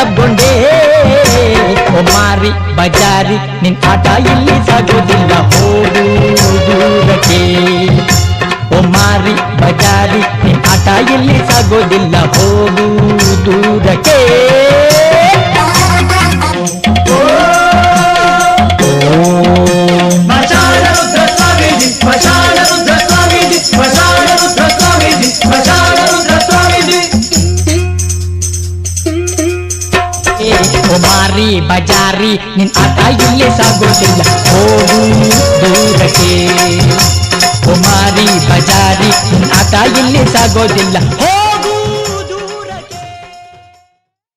ತಗೊಂಡೆ ಓ ಮಾರಿ ಬಜಾರಿ ನಿನ್ ಆಟ ಇಲ್ಲಿ ಸಾಗೋದಿಲ್ಲ ಹೋಗು ದೂರಕ್ಕೆ ಓ ಮಾರಿ ಬಜಾರಿ ನಿನ್ ಆಟ ಇಲ್ಲಿ ಸಾಗೋದಿಲ್ಲ ಹೋಗು ದೂರಕ್ಕೆ ಓ ಮಾರಿ ಬಜಾರಿ ನಿನ್ ಆಟ ಇಲ್ಲಿ ಸಾಗೋದಿಲ್ಲ ಹೋಗು ದೂರಕ್ಕೆ ಓ ಮಾರಿ ಬಜಾರಿ ನಿನ್ ಆಟ ಇಲ್ಲಿ ಸಾಗೋದಿಲ್ಲ